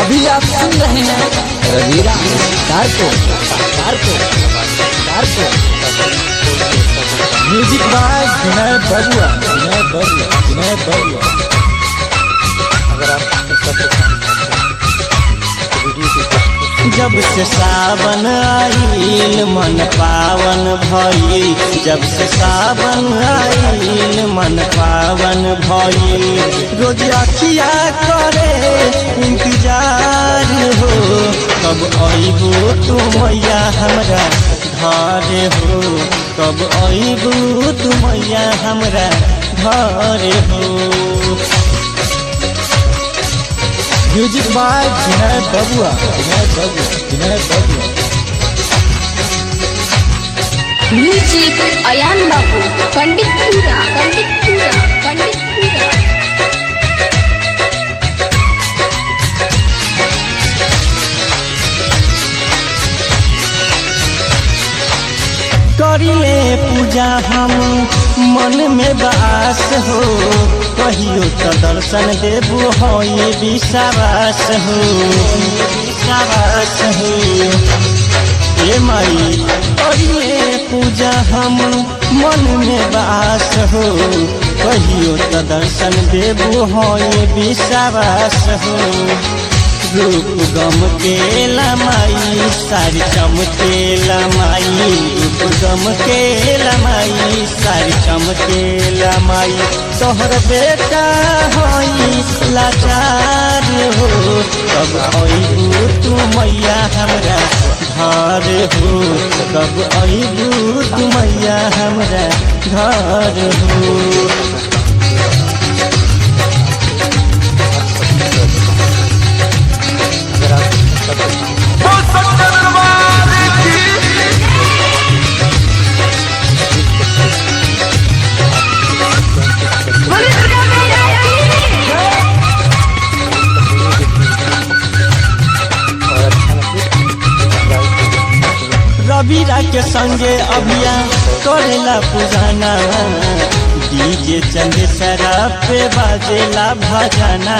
अभी आप सुन रहे हैं रवीरा कारको म्यूजिक बाय विनय बरुआ। अगर आप जब से सावन आइल मन पावन भइल, जब से सावन आइल मन पावन भइल। रोज अखिया करे इंतजार हो, कब अइबू तू मैया हमरा घरे हो, कब अइबू तू मैया हमरा घरे हो। म्यूजिक बाय विनय बरुआ। म्यूजिक अयान बाबू पंडितपुरा। करिले पूजा हम मन में बास हो, कहियो तो दर्शन देबू होई विश्वास हो। ए माई करिले पूजा हम मन में बास हो, कहियो तो दर्शन देबू होई विश्वास हो। रूप गम के लमाई सारी चमके लमाई, रूप गम के लमाई सारी चमके लमाई। तोहर बेटा होई लाचार हो, कब अइबू तू मैया हमरा घर हो, कब अइबू तू मैया हमरा घर हो। रवीरा के संगे अभिया करेला पुराना, डीजे चंदेसरा पे बाजेला भजना।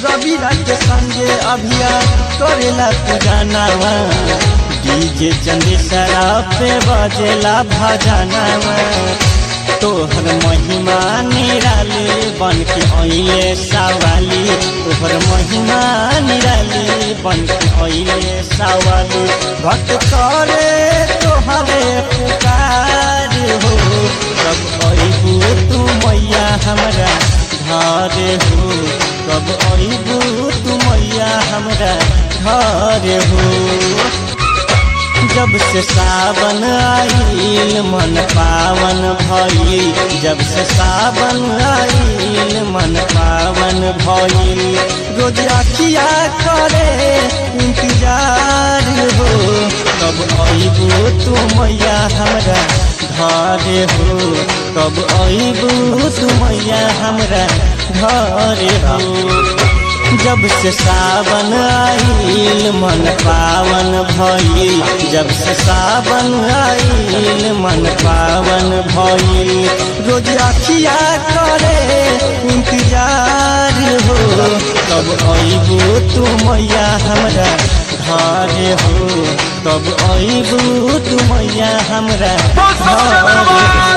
रवीरा के संगे अभिया करेला पुराना, डीजे चंदेसरा पे बाजेला भजना। तोहर महिमा निराली बन के अइले सवाली, तोहर महिमा निराली बन के अइले सवाली। भक्त करे तोहरे पुकार हो, कब अइबू तू मैया हमरा घरे हो, कब अइबू तू मैया हमरा घरे हो। जब से सावन आइल मन पावन भइल, जब से सावन आइल मन पावन भइल। रोज अखिया करे इंतजार हो, कब अइबू तू मैया हमरा घरे हो, कब अइबू तू मैया हमरा घरे हो। जब से सावन आइल मन पावन भइल, जब से सावन आइल मन पावन भइल। रोज अखिया करे इंतजार हो, कब अइबू तू मैया हमरा घरे हो, कब अइबू तू मैया हमरा घरे हो।